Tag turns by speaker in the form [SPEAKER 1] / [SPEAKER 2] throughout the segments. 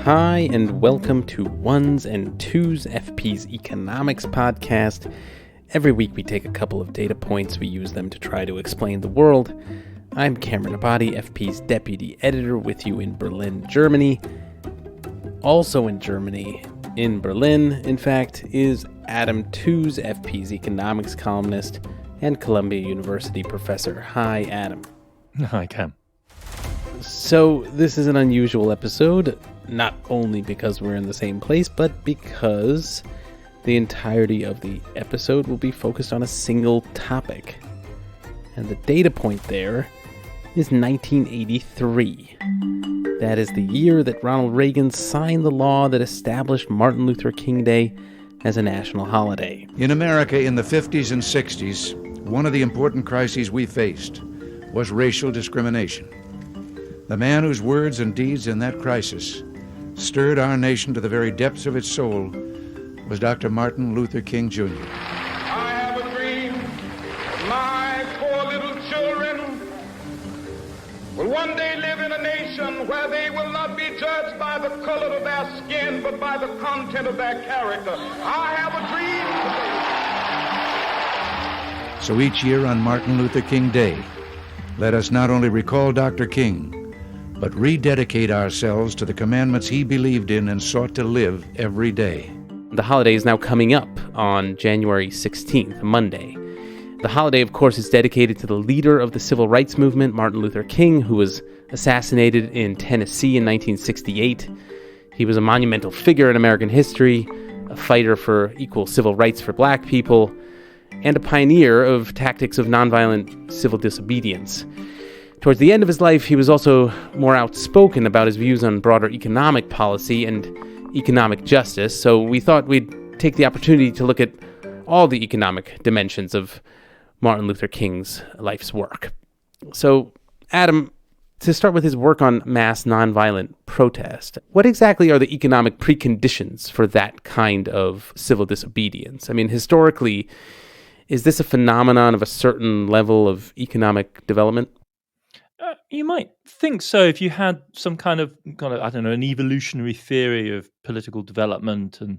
[SPEAKER 1] Hi, and welcome to Ones and Tooze, FP's economics podcast. Every week we take a couple of data points, we use them to try to explain the world. I'm Cameron Abadi, FP's deputy editor, with you in Berlin, Germany. Also in Germany, in Berlin, in fact, is Adam Tooze, FP's economics columnist and Columbia University professor. Hi, Adam.
[SPEAKER 2] Hi, Cam.
[SPEAKER 1] So this is an unusual episode, not only because we're in the same place, but because the entirety of the episode will be focused on a single topic. And the data point there is 1983. That is the year that Ronald Reagan signed the law that established Martin Luther King Day as a national holiday.
[SPEAKER 3] In America in the 50s and 60s, one of the important crises we faced was racial discrimination. The man whose words and deeds in that crisis stirred our nation to the very depths of its soul was Dr. Martin Luther King Jr.
[SPEAKER 4] I have a dream my four little children will one day live in a nation where they will not be judged by the color of their skin, but by the content of their character. I have a dream.
[SPEAKER 3] So each year on Martin Luther King Day, let us not only recall Dr. King, but rededicate ourselves to the commandments he believed in and sought to live every day.
[SPEAKER 1] The holiday is now coming up on January 16th, Monday. The holiday, of course, is dedicated to the leader of the civil rights movement, Martin Luther King, who was assassinated in Tennessee in 1968. He was a monumental figure in American history, a fighter for equal civil rights for black people, and a pioneer of tactics of nonviolent civil disobedience. Towards the end of his life, he was also more outspoken about his views on broader economic policy and economic justice, so we thought we'd take the opportunity to look at all the economic dimensions of Martin Luther King's life's work. So, Adam, to start with his work on mass nonviolent protest, what exactly are the economic preconditions for that kind of civil disobedience? I mean, historically, is this a phenomenon of a certain level of economic development?
[SPEAKER 2] You might think so if you had some kind of, I don't know, an evolutionary theory of political development and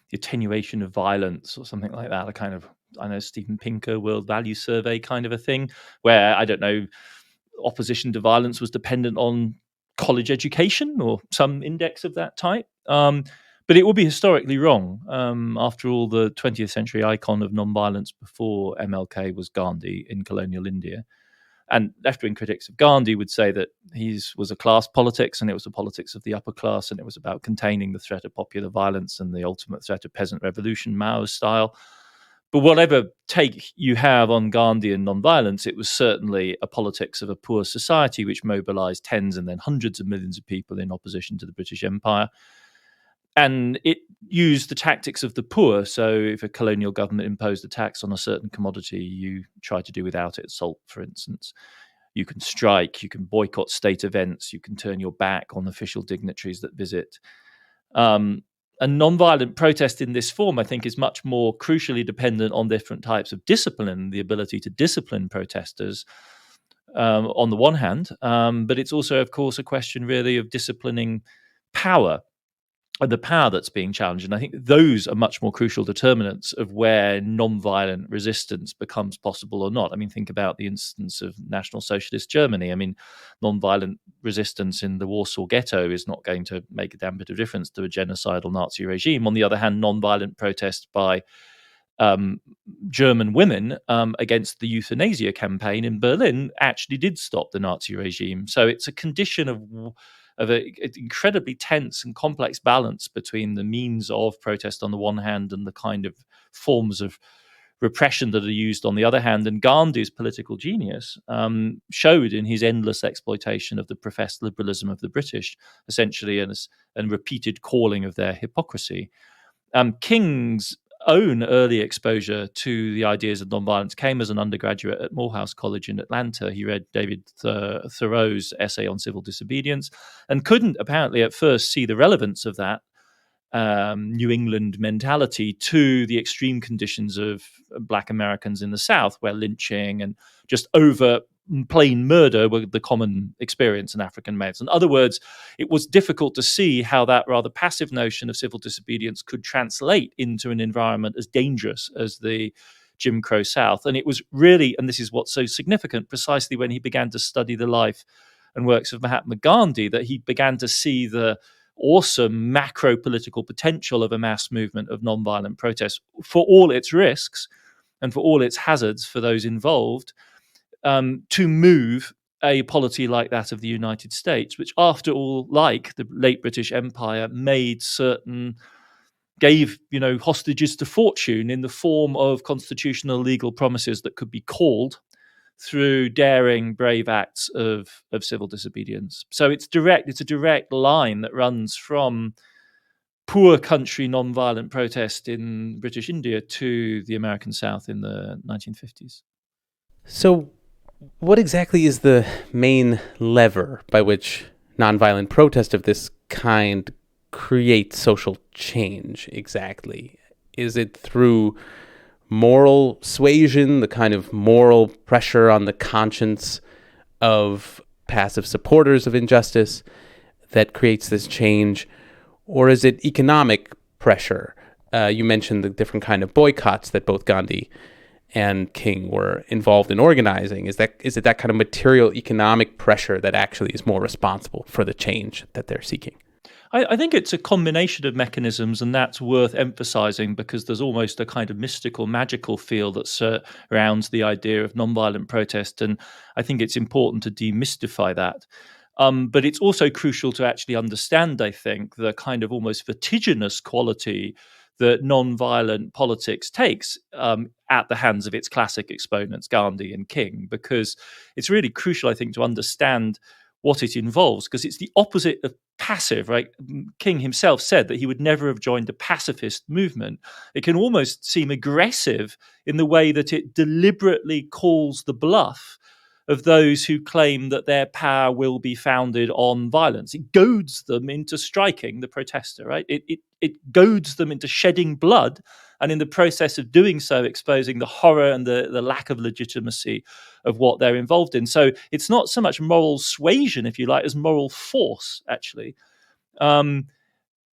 [SPEAKER 2] the attenuation of violence or something like that, a kind of, I know, Steven Pinker World Value Survey kind of a thing, where, I don't know, opposition to violence was dependent on college education or some index of that type. But it would be historically wrong. After all, the 20th century icon of nonviolence before MLK was Gandhi in colonial India. And left-wing critics of Gandhi would say that his was a class politics, and it was a politics of the upper class, and it was about containing the threat of popular violence and the ultimate threat of peasant revolution, Mao style. But whatever take you have on Gandhi and nonviolence, it was certainly a politics of a poor society which mobilized tens and then hundreds of millions of people in opposition to the British Empire. And it used the tactics of the poor. So if a colonial government imposed a tax on a certain commodity, you try to do without it. Salt, for instance. You can strike, you can boycott state events, you can turn your back on official dignitaries that visit. A nonviolent protest in this form, I think, is much more crucially dependent on different types of discipline, the ability to discipline protesters on the one hand. But it's also, of course, a question really of disciplining power. And the power that's being challenged. And I think those are much more crucial determinants of where non-violent resistance becomes possible or not. I mean, think about the instance of National Socialist Germany. I mean, non-violent resistance in the Warsaw Ghetto is not going to make a damn bit of difference to a genocidal Nazi regime. On the other hand, non-violent protest by German women against the euthanasia campaign in Berlin actually did stop the Nazi regime. So it's a condition of an incredibly tense and complex balance between the means of protest on the one hand and the kind of forms of repression that are used on the other hand. And Gandhi's political genius showed in his endless exploitation of the professed liberalism of the British, essentially, and repeated calling of their hypocrisy. King's own early exposure to the ideas of nonviolence came as an undergraduate at Morehouse College in Atlanta. He read David Thoreau's essay on civil disobedience and couldn't apparently at first see the relevance of that New England mentality to the extreme conditions of Black Americans in the South, where lynching and just over plain murder were the common experience in African males. In other words, it was difficult to see how that rather passive notion of civil disobedience could translate into an environment as dangerous as the Jim Crow South. And it was really, and this is what's so significant, precisely when he began to study the life and works of Mahatma Gandhi, that he began to see the awesome macro political potential of a mass movement of nonviolent protest, for all its risks and for all its hazards for those involved, to move a polity like that of the United States, which, after all, like the late British Empire, gave hostages to fortune in the form of constitutional legal promises that could be called through daring, brave acts of civil disobedience. So it's a direct line that runs from poor country nonviolent protest in British India to the American South in the 1950s.
[SPEAKER 1] So what exactly is the main lever by which nonviolent protest of this kind creates social change exactly? Is it through moral suasion, the kind of moral pressure on the conscience of passive supporters of injustice that creates this change? Or is it economic pressure? You mentioned the different kind of boycotts that both Gandhi and King were involved in organizing. Is it that kind of material economic pressure that actually is more responsible for the change that they're seeking?
[SPEAKER 2] I think it's a combination of mechanisms, and that's worth emphasizing because there's almost a kind of mystical, magical feel that surrounds the idea of nonviolent protest, and I think it's important to demystify that. But it's also crucial to actually understand, I think, the kind of almost vertiginous quality that nonviolent politics takes at the hands of its classic exponents, Gandhi and King, because it's really crucial, I think, to understand what it involves, because it's the opposite of passive, right? King himself said that he would never have joined a pacifist movement. It can almost seem aggressive in the way that it deliberately calls the bluff of those who claim that their power will be founded on violence. It goads them into striking the protester, right? It goads them into shedding blood, and in the process of doing so, exposing the horror and the lack of legitimacy of what they're involved in. So it's not so much moral suasion, if you like, as moral force, actually. And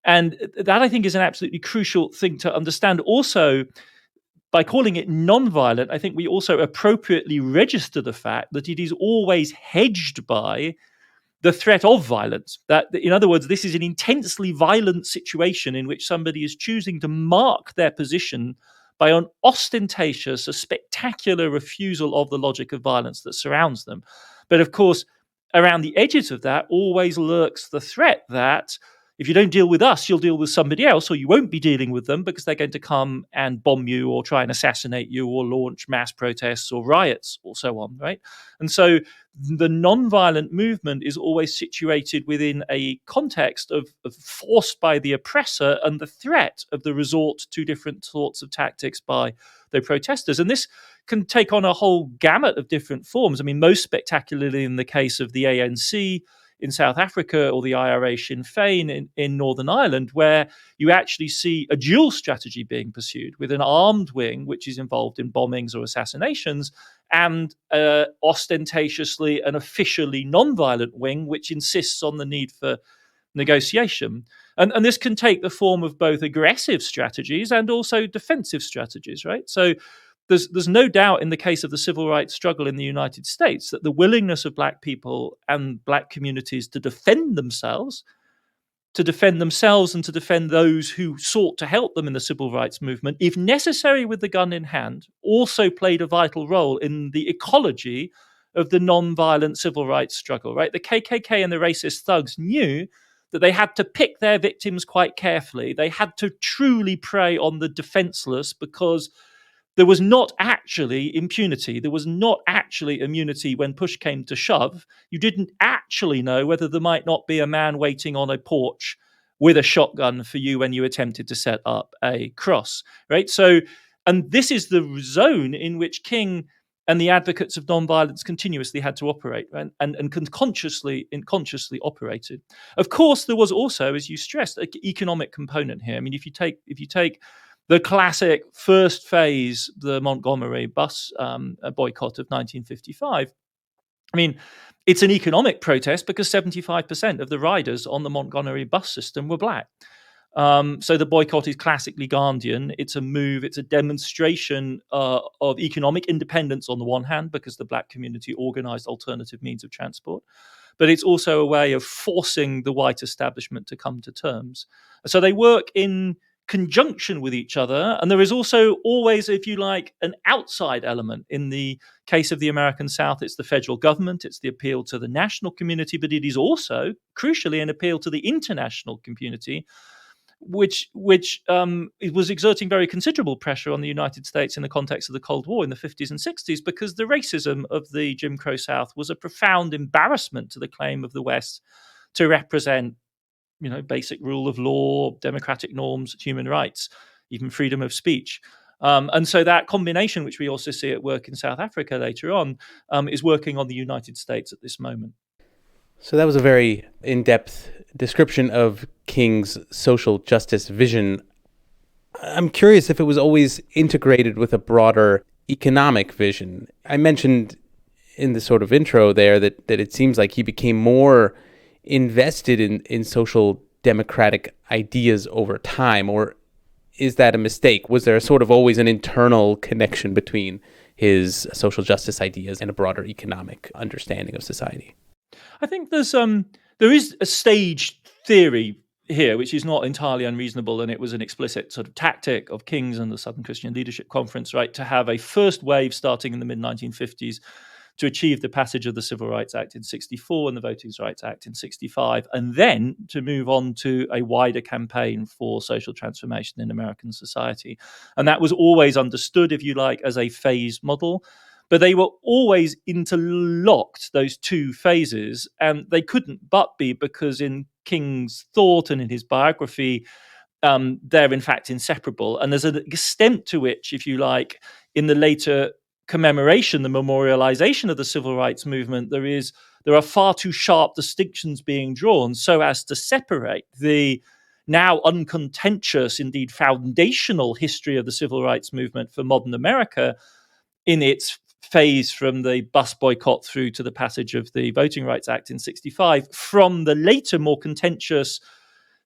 [SPEAKER 2] that, I think, is an absolutely crucial thing to understand. Also, by calling it non-violent, I think we also appropriately register the fact that it is always hedged by the threat of violence. That, in other words, this is an intensely violent situation in which somebody is choosing to mark their position by an ostentatious, a spectacular refusal of the logic of violence that surrounds them. But of course, around the edges of that always lurks the threat that if you don't deal with us, you'll deal with somebody else, or you won't be dealing with them because they're going to come and bomb you or try and assassinate you or launch mass protests or riots or so on, right? And so the non-violent movement is always situated within a context of forced by the oppressor and the threat of the resort to different sorts of tactics by the protesters. And this can take on a whole gamut of different forms. I mean, most spectacularly in the case of the ANC in South Africa or the IRA Sinn Féin in Northern Ireland, where you actually see a dual strategy being pursued with an armed wing, which is involved in bombings or assassinations, and ostentatiously and officially non-violent wing, which insists on the need for negotiation. And this can take the form of both aggressive strategies and also defensive strategies, right? So there's no doubt in the case of the civil rights struggle in the United States that the willingness of Black people and Black communities to defend themselves and to defend those who sought to help them in the civil rights movement, if necessary with the gun in hand, also played a vital role in the ecology of the non-violent civil rights struggle, right? The KKK and the racist thugs knew that they had to pick their victims quite carefully. They had to truly prey on the defenseless because there was not actually impunity. There was not actually immunity when push came to shove. You didn't actually know whether there might not be a man waiting on a porch with a shotgun for you when you attempted to set up a cross, right? So, and this is the zone in which King and the advocates of nonviolence continuously had to operate, right? and consciously operated. Of course, there was also, as you stressed, an economic component here. I mean, if you take the classic first phase, the Montgomery bus boycott of 1955, I mean, it's an economic protest because 75% of the riders on the Montgomery bus system were black. So the boycott is classically Gandhian. It's a move, it's a demonstration of economic independence on the one hand, because the black community organized alternative means of transport. But it's also a way of forcing the white establishment to come to terms. So they work in conjunction with each other. And there is also always, if you like, an outside element. In the case of the American South, it's the federal government, it's the appeal to the national community, but it is also, crucially, an appeal to the international community, which it was exerting very considerable pressure on the United States in the context of the Cold War in the 50s and 60s, because the racism of the Jim Crow South was a profound embarrassment to the claim of the West to represent, basic rule of law, democratic norms, human rights, even freedom of speech. And so that combination, which we also see at work in South Africa later on, is working on the United States at this moment.
[SPEAKER 1] So that was a very in-depth description of King's social justice vision. I'm curious if it was always integrated with a broader economic vision. I mentioned in the sort of intro there that it seems like he became more invested in social democratic ideas over time, or is that a mistake? Was there sort of always an internal connection between his social justice ideas and a broader economic understanding of society?
[SPEAKER 2] I think there is a staged theory here, which is not entirely unreasonable, and it was an explicit sort of tactic of King's and the Southern Christian Leadership Conference, right, to have a first wave starting in the mid-1950s to achieve the passage of the Civil Rights Act in 64 and the Voting Rights Act in 65, and then to move on to a wider campaign for social transformation in American society. And that was always understood, if you like, as a phase model. But they were always interlocked, those two phases, and they couldn't but be, because in King's thought and in his biography, they're in fact inseparable. And there's an extent to which, if you like, in the later commemoration, the memorialization of the civil rights movement, there are far too sharp distinctions being drawn so as to separate the now uncontentious, indeed foundational history of the civil rights movement for modern America in its phase from the bus boycott through to the passage of the Voting Rights Act in 65, from the later, more contentious,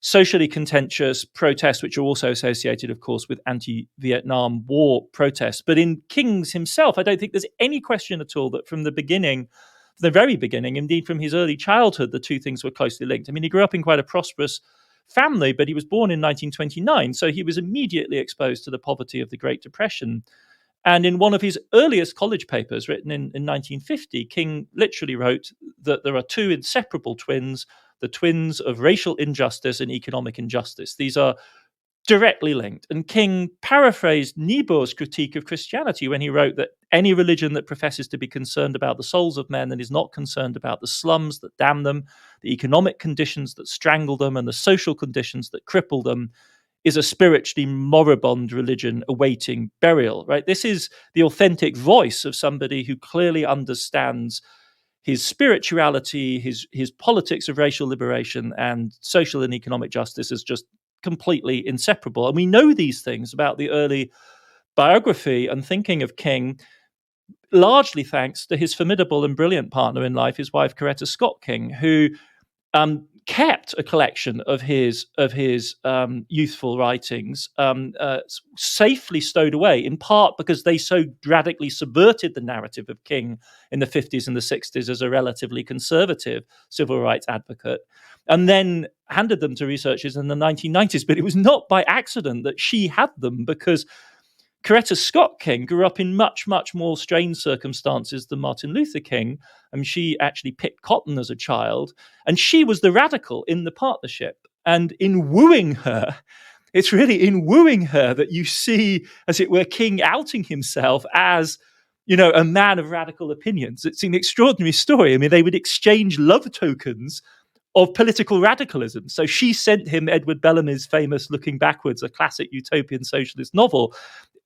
[SPEAKER 2] socially contentious protests, which are also associated, of course, with anti-Vietnam War protests. But in King's himself, I don't think there's any question at all that from the beginning, the very beginning, indeed from his early childhood, the two things were closely linked. I mean, he grew up in quite a prosperous family, but he was born in 1929, so he was immediately exposed to the poverty of the Great Depression. And in one of his earliest college papers, written in 1950, King literally wrote that there are two inseparable twins, the twins of racial injustice and economic injustice. These are directly linked. And King paraphrased Niebuhr's critique of Christianity when he wrote that any religion that professes to be concerned about the souls of men and is not concerned about the slums that damn them, the economic conditions that strangle them, and the social conditions that cripple them, is a spiritually moribund religion awaiting burial, right? This is the authentic voice of somebody who clearly understands his spirituality, his politics of racial liberation and social and economic justice as just completely inseparable. And we know these things about the early biography and thinking of King, largely thanks to his formidable and brilliant partner in life, his wife, Coretta Scott King, who kept a collection of his youthful writings safely stowed away, in part because they so radically subverted the narrative of King in the 50s and the 60s as a relatively conservative civil rights advocate, and then handed them to researchers in the 1990s. But it was not by accident that she had them, because Coretta Scott King grew up in much, much more strange circumstances than Martin Luther King. I mean, she actually picked cotton as a child, and she was the radical in the partnership. And in wooing her, it's really in wooing her that you see, as it were, King outing himself as, a man of radical opinions. It's an extraordinary story. I mean, they would exchange love tokens of political radicalism. So she sent him Edward Bellamy's famous Looking Backwards, a classic utopian socialist novel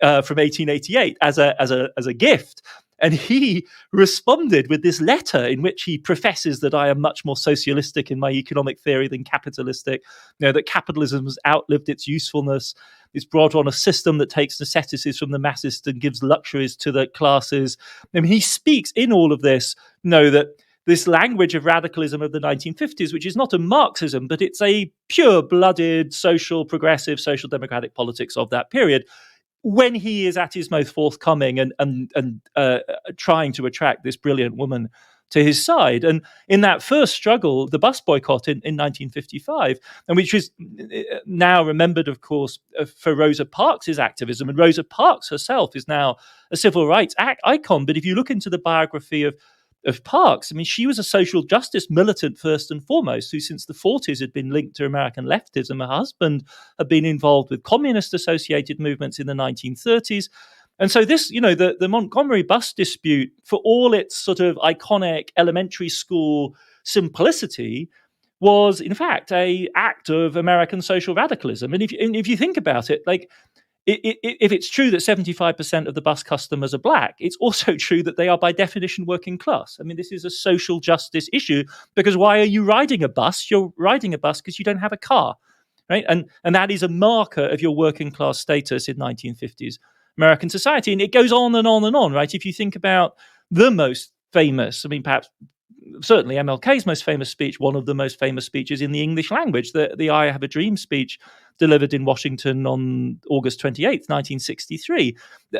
[SPEAKER 2] from 1888 as a gift. And he responded with this letter in which he professes that I am much more socialistic in my economic theory than capitalistic, that capitalism has outlived its usefulness. It's brought on a system that takes necessities from the masses and gives luxuries to the classes. I mean, he speaks in all of this know that this language of radicalism of the 1950s, which is not a Marxism, but it's a pure-blooded social progressive, social democratic politics of that period, when he is at his most forthcoming and trying to attract this brilliant woman to his side. And in that first struggle, the bus boycott in 1955, and which is now remembered, of course, for Rosa Parks' activism. And Rosa Parks herself is now a civil rights icon. But if you look into the biography of Parks, I mean, she was a social justice militant first and foremost, who since the 40s had been linked to American leftism. Her husband had been involved with communist-associated movements in the 1930s. And so this, the Montgomery bus dispute, for all its sort of iconic elementary school simplicity, was in fact an act of American social radicalism. And if you think about it, like, if it's true that 75% of the bus customers are black, it's also true that they are by definition working class. I mean, this is a social justice issue, because why are you riding a bus? You're riding a bus because you don't have a car, right? And that is a marker of your working class status in 1950s American society. And it goes on and on and on, right? If you think about the most famous, I mean, perhaps certainly MLK's most famous speech, one of the most famous speeches in the English language, the I Have a Dream speech delivered in Washington on August 28th, 1963.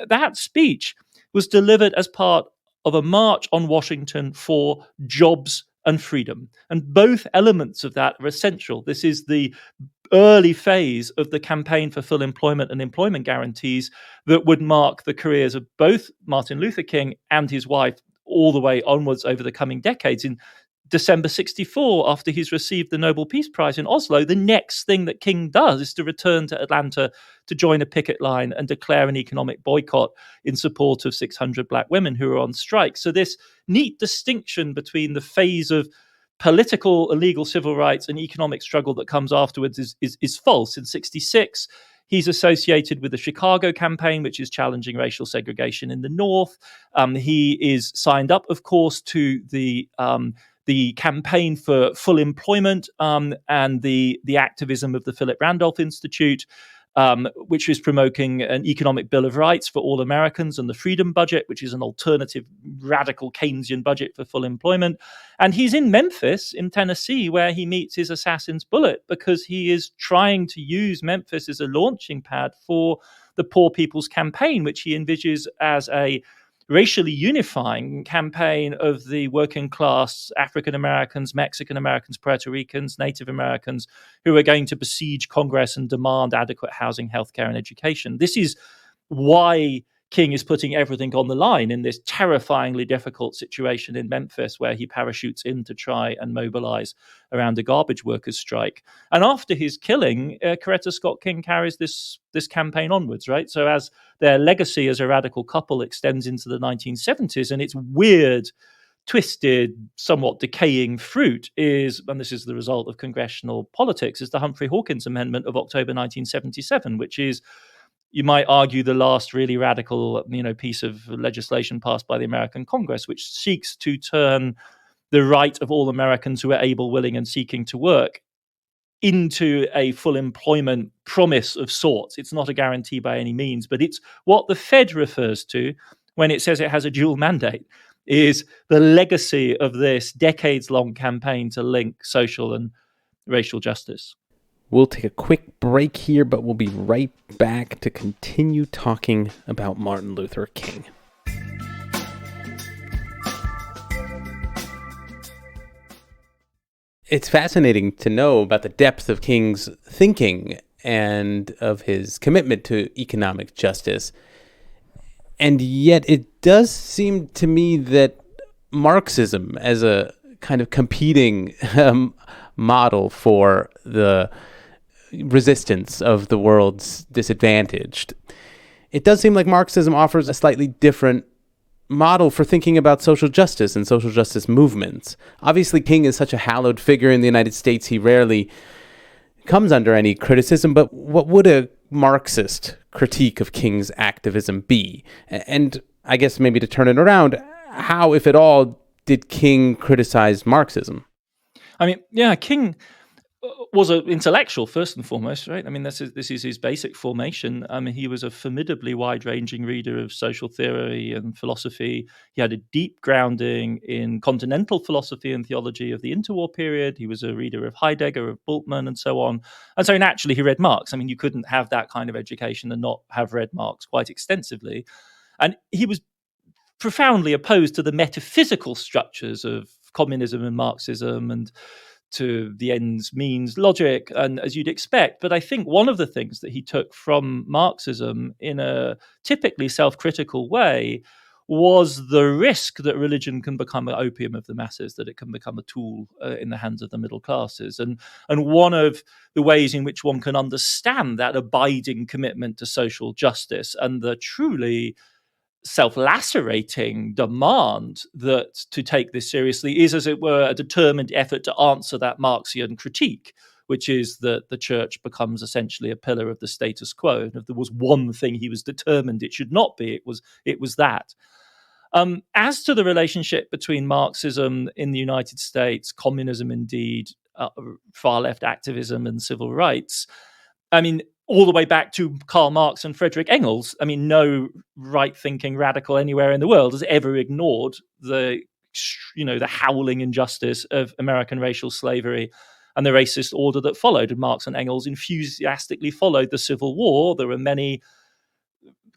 [SPEAKER 2] That speech was delivered as part of a march on Washington for jobs and freedom. And both elements of that are essential. This is the early phase of the campaign for full employment and employment guarantees that would mark the careers of both Martin Luther King and his wife all the way onwards over the coming decades. In December 1964, after he's received the Nobel Peace Prize in Oslo, the next thing that King does is to return to Atlanta to join a picket line and declare an economic boycott in support of 600 black women who are on strike. So this neat distinction between the phase of political and legal civil rights and economic struggle that comes afterwards is false. In 1966, he's associated with the Chicago campaign, which is challenging racial segregation in the North. He is signed up, of course, to the campaign for full employment and the activism of the Philip Randolph Institute, which is promoting an economic bill of rights for all Americans, and the Freedom Budget, which is an alternative radical Keynesian budget for full employment. And he's in Memphis, in Tennessee, where he meets his assassin's bullet, because he is trying to use Memphis as a launching pad for the Poor People's Campaign, which he envisages as a racially unifying campaign of the working class African Americans, Mexican Americans, Puerto Ricans, Native Americans, who are going to besiege Congress and demand adequate housing, healthcare, and education. This is why King is putting everything on the line in this terrifyingly difficult situation in Memphis, where he parachutes in to try and mobilize around a garbage workers' strike. And after his killing, Coretta Scott King carries this campaign onwards, right? So as their legacy as a radical couple extends into the 1970s, and its weird, twisted, somewhat decaying fruit is, and this is the result of congressional politics, is the Humphrey Hawkins Amendment of October 1977, which is, you might argue, the last really radical, piece of legislation passed by the American Congress, which seeks to turn the right of all Americans who are able, willing, and seeking to work into a full employment promise of sorts. It's not a guarantee by any means, but it's what the Fed refers to when it says it has a dual mandate, is the legacy of this decades-long campaign to link social and racial justice.
[SPEAKER 1] We'll take a quick break here, but we'll be right back to continue talking about Martin Luther King. It's fascinating to know about the depth of King's thinking and of his commitment to economic justice. And yet it does seem to me that Marxism, as a kind of competing model for the resistance of the world's disadvantaged, it does seem like Marxism offers a slightly different model for thinking about social justice and social justice movements. Obviously, King is such a hallowed figure in the United States, he rarely comes under any criticism, but what would a Marxist critique of King's activism be? And I guess maybe to turn it around, how, if at all, did King criticize Marxism?
[SPEAKER 2] I mean, yeah, King was an intellectual first and foremost, right? I mean, this is his basic formation. I mean, he was a formidably wide-ranging reader of social theory and philosophy. He had a deep grounding in continental philosophy and theology of the interwar period. He was a reader of Heidegger, of Bultmann, and so on. And so naturally, he read Marx. I mean, you couldn't have that kind of education and not have read Marx quite extensively. And he was profoundly opposed to the metaphysical structures of communism and Marxism and to the ends means logic, and as you'd expect. But I think one of the things that he took from Marxism in a typically self-critical way was the risk that religion can become an opium of the masses, that it can become a tool in the hands of the middle classes. And one of the ways in which one can understand that abiding commitment to social justice and the truly self-lacerating demand that to take this seriously is, as it were, a determined effort to answer that Marxian critique, which is that the church becomes essentially a pillar of the status quo. And if there was one thing he was determined it should not be, it was that. As to the relationship between Marxism in the United States, communism indeed, far-left activism and civil rights, I mean, all the way back to Karl Marx and Friedrich Engels, I mean, no right-thinking radical anywhere in the world has ever ignored the howling injustice of American racial slavery and the racist order that followed. And Marx and Engels enthusiastically followed the Civil War. There were many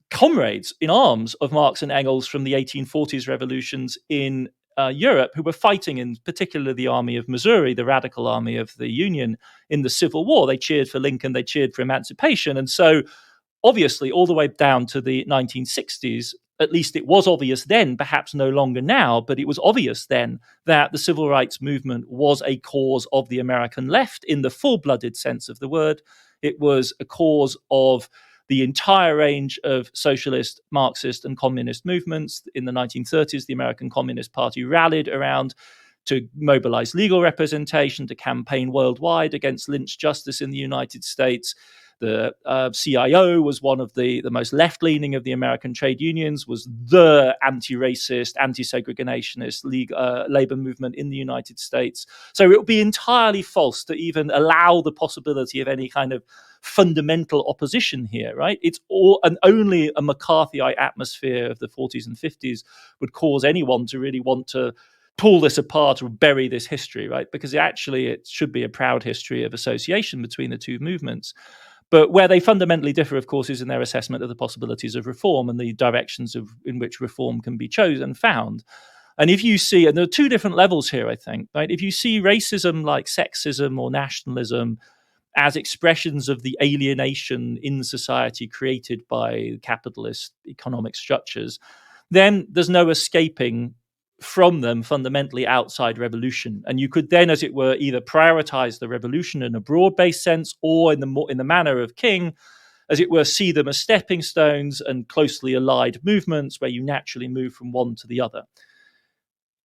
[SPEAKER 2] comrades in arms of Marx and Engels from the 1840s revolutions in Europe who were fighting in particular the army of Missouri, the radical army of the Union in the Civil War. They cheered for Lincoln, they cheered for emancipation. And so obviously all the way down to the 1960s, at least it was obvious then, perhaps no longer now, but it was obvious then that the civil rights movement was a cause of the American left in the full-blooded sense of the word. It was a cause of the entire range of socialist, Marxist, and communist movements. In the 1930s, the American Communist Party rallied around to mobilize legal representation, to campaign worldwide against lynch justice in the United States. The CIO was one of the most left-leaning of the American trade unions, was the anti-racist, anti-segregationist labor movement in the United States. So it would be entirely false to even allow the possibility of any kind of fundamental opposition here, right? It's all, and only a McCarthyite atmosphere of the 40s and 50s would cause anyone to really want to pull this apart or bury this history, right? Because actually it should be a proud history of association between the two movements. But where they fundamentally differ, of course, is in their assessment of the possibilities of reform and the directions in which reform can be chosen, found. And if you see, and there are two different levels here, I think, right? If you see racism like sexism or nationalism as expressions of the alienation in society created by capitalist economic structures, then there's no escaping from them fundamentally outside revolution. And you could then, as it were, either prioritize the revolution in a broad-based sense or in the manner of King, as it were, see them as stepping stones and closely allied movements where you naturally move from one to the other.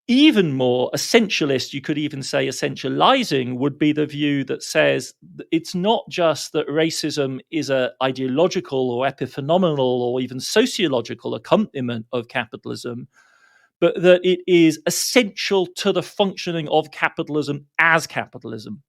[SPEAKER 2] Even more essentialist, you could even say essentializing, would be the view that says it's not just that racism is an ideological or epiphenomenal or even sociological accompaniment of capitalism, but that it is essential to the functioning of capitalism as capitalism.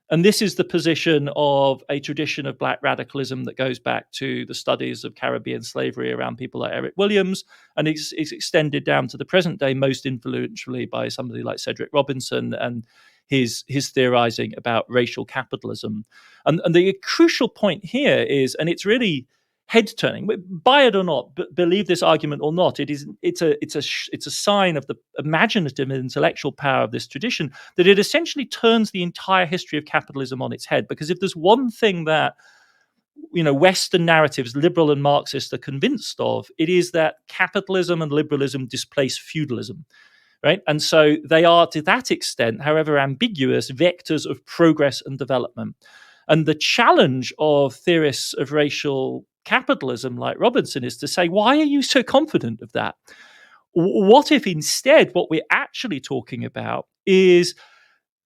[SPEAKER 2] And this is the position of a tradition of Black radicalism that goes back to the studies of Caribbean slavery around people like Eric Williams, and is extended down to the present day, most influentially by somebody like Cedric Robinson and his theorizing about racial capitalism. And the crucial point here is, and it's really head-turning, buy it or not, believe this argument or not, it's a sign of the imaginative and intellectual power of this tradition that it essentially turns the entire history of capitalism on its head. Because if there's one thing that Western narratives, liberal and Marxist, are convinced of, it is that capitalism and liberalism displace feudalism. Right? And so they are, to that extent, however ambiguous, vectors of progress and development. And the challenge of theorists of racial capitalism like Robinson is to say, why are you so confident of that? What if instead what we're actually talking about is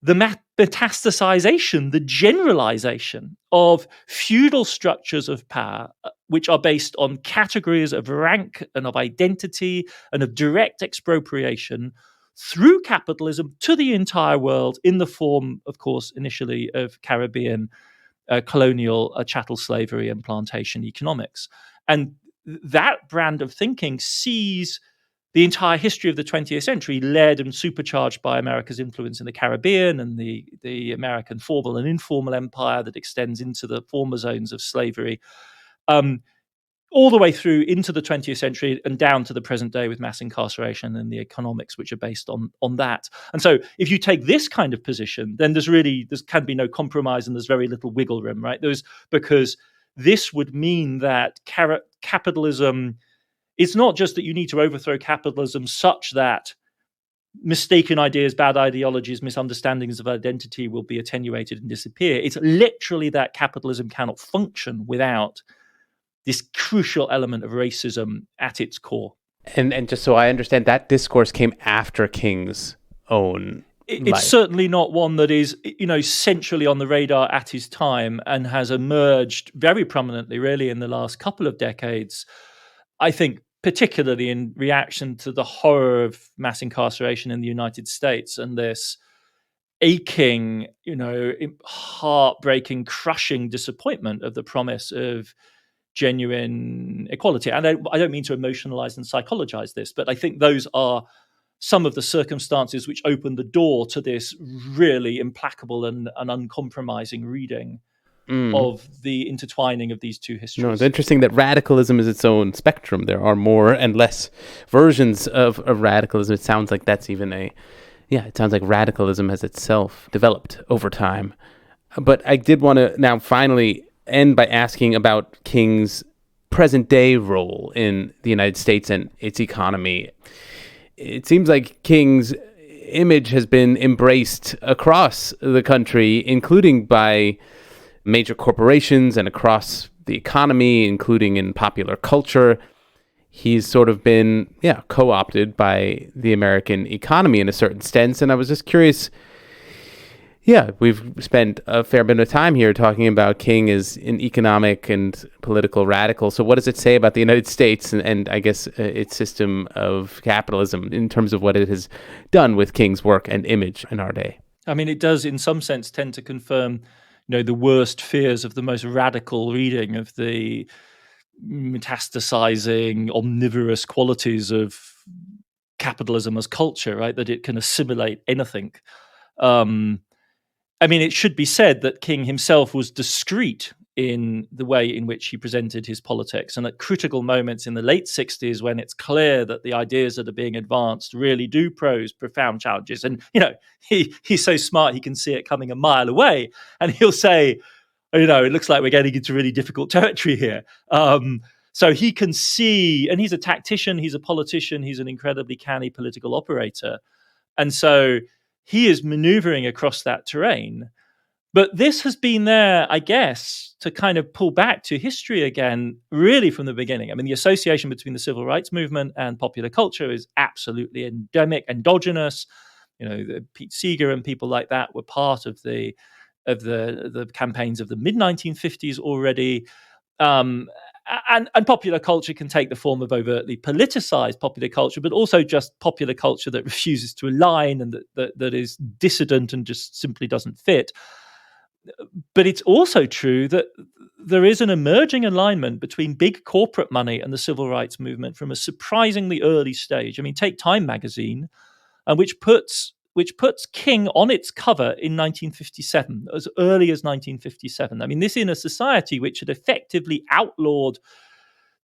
[SPEAKER 2] the metastasization, the generalization of feudal structures of power, which are based on categories of rank and of identity and of direct expropriation, through capitalism to the entire world in the form, of course, initially of Caribbean colonial chattel slavery and plantation economics. And that brand of thinking sees the entire history of the 20th century led and supercharged by America's influence in the Caribbean and the American formal and informal empire that extends into the former zones of slavery, all the way through into the 20th century and down to the present day with mass incarceration and the economics which are based on that. And so if you take this kind of position, then there can be no compromise and there's very little wiggle room, right? Because this would mean that capitalism, it's not just that you need to overthrow capitalism such that mistaken ideas, bad ideologies, misunderstandings of identity will be attenuated and disappear. It's literally that capitalism cannot function without this crucial element of racism at its core.
[SPEAKER 1] And just so I understand, that discourse came after King's own
[SPEAKER 2] It's certainly not one that is, centrally on the radar at his time and has emerged very prominently, really, in the last couple of decades. I think particularly in reaction to the horror of mass incarceration in the United States and this aching, heartbreaking, crushing disappointment of the promise of genuine equality. And I don't mean to emotionalize and psychologize this, but I think those are some of the circumstances which open the door to this really implacable and uncompromising reading of the intertwining of these two histories.
[SPEAKER 1] No, it's interesting that radicalism is its own spectrum. There are more and less versions of radicalism. It sounds like that's even it sounds like radicalism has itself developed over time. But I did want to now finally end by asking about King's present day role in the United States and its economy. It seems like King's image has been embraced across the country, including by major corporations and across the economy, including in popular culture. He's sort of been, co-opted by the American economy in a certain sense. And I was just curious, we've spent a fair bit of time here talking about King as an economic and political radical. So what does it say about the United States and I guess its system of capitalism in terms of what it has done with King's work and image in our day?
[SPEAKER 2] I mean, it does in some sense tend to confirm the worst fears of the most radical reading of the metastasizing, omnivorous qualities of capitalism as culture, right? That it can assimilate anything. It should be said that King himself was discreet in the way in which he presented his politics. And at critical moments in the late 60s, when it's clear that the ideas that are being advanced really do pose profound challenges. And, he's so smart, he can see it coming a mile away. And he'll say, it looks like we're getting into really difficult territory here. So he can see, and he's a tactician, he's a politician, he's an incredibly canny political operator. And so he is maneuvering across that terrain. But this has been there, I guess, to kind of pull back to history again, really from the beginning. I mean, the association between the civil rights movement and popular culture is absolutely endemic, endogenous. Pete Seeger and people like that were part of the campaigns of the mid-1950s already. And popular culture can take the form of overtly politicized popular culture, but also just popular culture that refuses to align and that is dissident and just simply doesn't fit. But it's also true that there is an emerging alignment between big corporate money and the civil rights movement from a surprisingly early stage. I mean, take Time magazine, which puts King on its cover in 1957, as early as 1957. I mean, this in a society which had effectively outlawed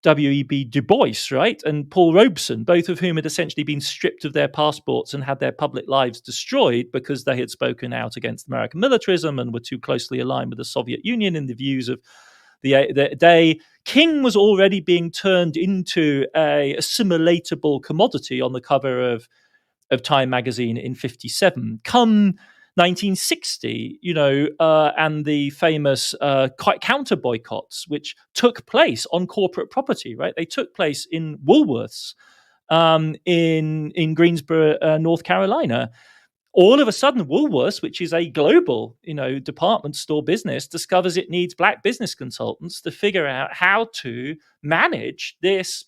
[SPEAKER 2] W.E.B. Du Bois, right, and Paul Robeson, both of whom had essentially been stripped of their passports and had their public lives destroyed because they had spoken out against American militarism and were too closely aligned with the Soviet Union in the views of the day. King was already being turned into a assimilatable commodity on the cover of Time magazine in 57. Come 1960, and the famous counter boycotts, which took place on corporate property, right? They took place in Woolworths in Greensboro, North Carolina. All of a sudden, Woolworths, which is a global, department store business, discovers it needs black business consultants to figure out how to manage this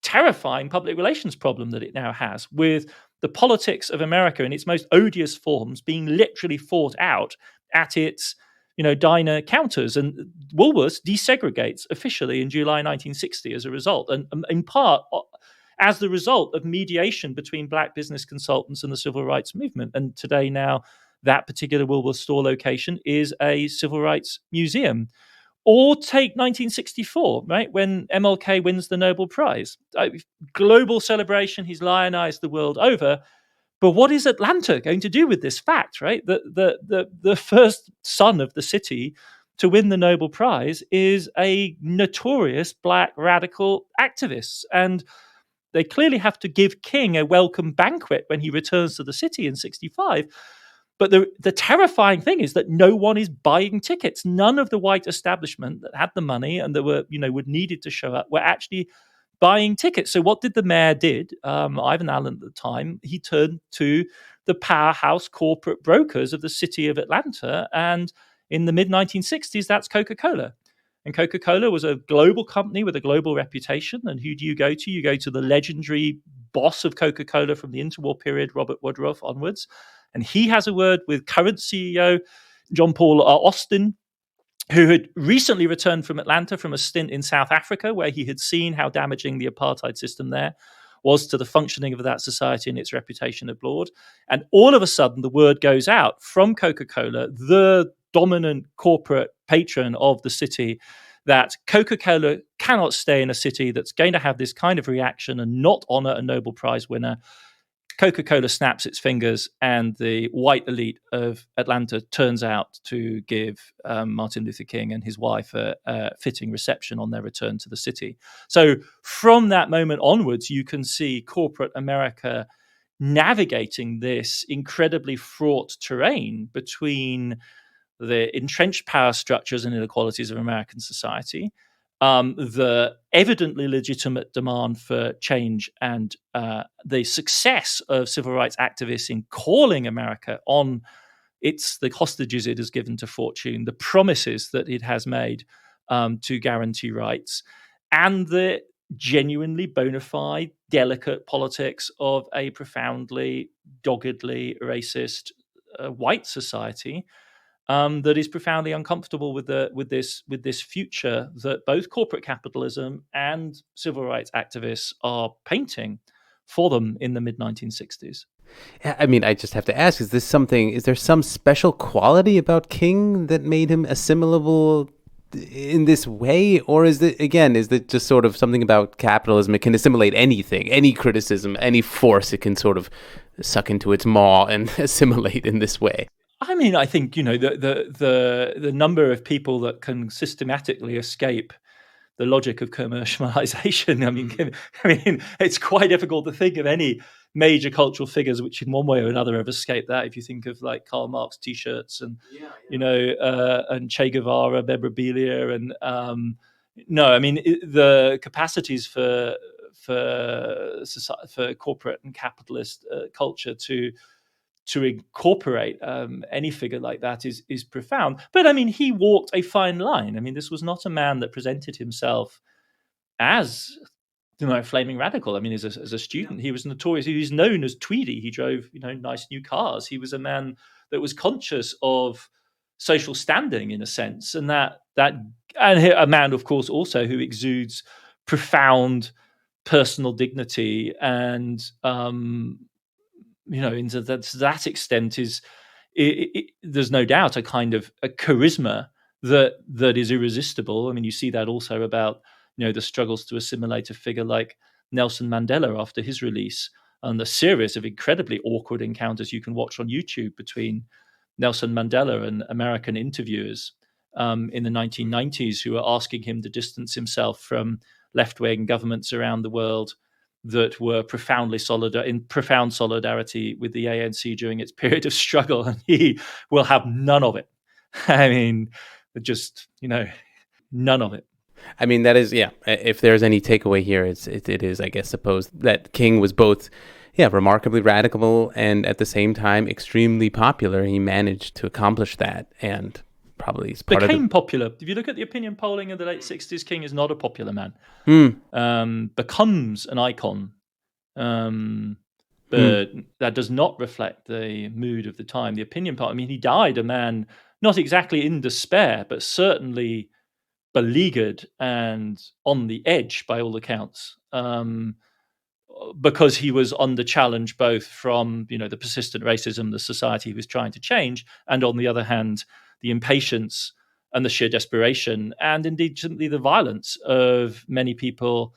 [SPEAKER 2] terrifying public relations problem that it now has with the politics of America in its most odious forms being literally fought out at its diner counters. And Woolworths desegregates officially in July 1960 as a result, and in part as the result of mediation between black business consultants and the civil rights movement. And today now, that particular Woolworths store location is a civil rights museum. Or take 1964, right, when MLK wins the Nobel Prize. Global celebration, he's lionized the world over. But what is Atlanta going to do with this fact, right? The first son of the city to win the Nobel Prize is a notorious black radical activist. And they clearly have to give King a welcome banquet when he returns to the city in 65. But the terrifying thing is that no one is buying tickets. None of the white establishment that had the money and that were needed to show up were actually buying tickets. So what did the mayor did? Ivan Allen at the time, he turned to the powerhouse corporate brokers of the city of Atlanta. And in the mid-1960s, that's Coca-Cola. And Coca-Cola was a global company with a global reputation. And who do you go to? You go to the legendary boss of Coca-Cola from the interwar period, Robert Woodruff onwards. And he has a word with current CEO John Paul Austin, who had recently returned from Atlanta from a stint in South Africa, where he had seen how damaging the apartheid system there was to the functioning of that society and its reputation abroad. And all of a sudden, the word goes out from Coca-Cola, the dominant corporate patron of the city, that Coca-Cola cannot stay in a city that's going to have this kind of reaction and not honor a Nobel Prize winner. Coca-Cola snaps its fingers, and the white elite of Atlanta turns out to give Martin Luther King and his wife a fitting reception on their return to the city. So from that moment onwards, you can see corporate America navigating this incredibly fraught terrain between the entrenched power structures and inequalities of American society, the evidently legitimate demand for change, and the success of civil rights activists in calling America on the hostages it has given to fortune, the promises that it has made to guarantee rights, and the genuinely bona fide, delicate politics of a profoundly, doggedly racist white society that is profoundly uncomfortable with this future that both corporate capitalism and civil rights activists are painting for them in the mid-1960s.
[SPEAKER 1] I mean, I just have to ask, is there some special quality about King that made him assimilable in this way? Or is it just sort of something about capitalism? It can assimilate anything, any criticism, any force it can sort of suck into its maw and assimilate in this way.
[SPEAKER 2] I mean, I think, the number of people that can systematically escape the logic of commercialization. I mean, it's quite difficult to think of any major cultural figures which in one way or another have escaped that. If you think of like Karl Marx T-shirts and, and Che Guevara memorabilia and, the capacities for corporate and capitalist culture to incorporate any figure like that is profound. But I mean, he walked a fine line. I mean, this was not a man that presented himself as flaming radical. I mean, as a student, he was notorious. He was known as Tweedy. He drove nice new cars. He was a man that was conscious of social standing in a sense, and a man, of course, also who exudes profound personal dignity and into that extent there's no doubt a kind of a charisma that is irresistible. I mean, you see that also about the struggles to assimilate a figure like Nelson Mandela after his release, and the series of incredibly awkward encounters you can watch on YouTube between Nelson Mandela and American interviewers in the 1990s who were asking him to distance himself from left-wing governments around the world that were in profound solidarity with the ANC during its period of struggle, and he will have none of it. I mean, just none of it.
[SPEAKER 1] I mean, that is, yeah. If there's any takeaway here, it is, I guess, suppose that King was both, remarkably radical and at the same time extremely popular. He managed to accomplish that, and probably is part
[SPEAKER 2] became popular. If you look at the opinion polling in the late 60s, King is not a popular man. Becomes an icon. but that does not reflect the mood of the time. The opinion part, I mean, he died a man not exactly in despair, but certainly beleaguered and on the edge by all accounts, because he was under challenge both from, the persistent racism, the society he was trying to change, and on the other hand, the impatience and the sheer desperation, and indeed simply the violence of many people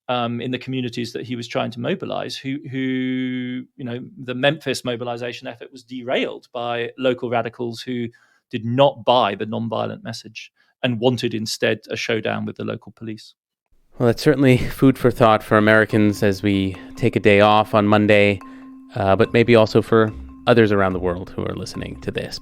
[SPEAKER 2] in the communities that he was trying to mobilize, who the Memphis mobilization effort was derailed by local radicals who did not buy the nonviolent message and wanted instead a showdown with the local police.
[SPEAKER 1] Well, that's certainly food for thought for Americans as we take a day off on Monday, but maybe also for others around the world who are listening to this.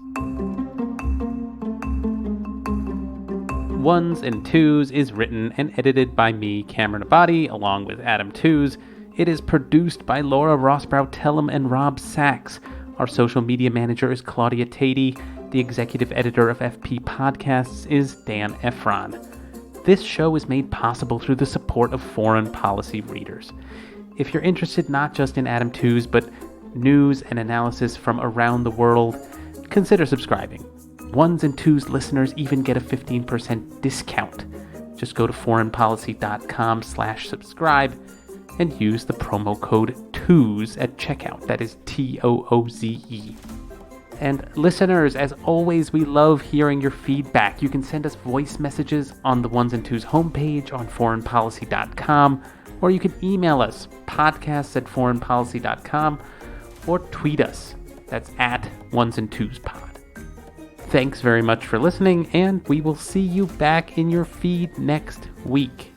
[SPEAKER 1] Ones and Tooze is written and edited by me, Cameron Abadi, along with Adam Tooze. It is produced by Laura Rossbrow-Tellem and Rob Sachs. Our social media manager is Claudia Tatey. The executive editor of FP Podcasts is Dan Efron. This show is made possible through the support of foreign policy readers. If you're interested not just in Adam Tooze, but news and analysis from around the world, consider subscribing. Ones and Tooze listeners even get a 15% discount. Just go to foreignpolicy.com/subscribe and use the promo code TOOZE at checkout. That is TOOZE. And listeners, as always, we love hearing your feedback. You can send us voice messages on the Ones and Tooze homepage on foreignpolicy.com, or you can email us, podcasts@foreignpolicy.com, or tweet us. That's at Ones and Tooze Pod. Thanks very much for listening, and we will see you back in your feed next week.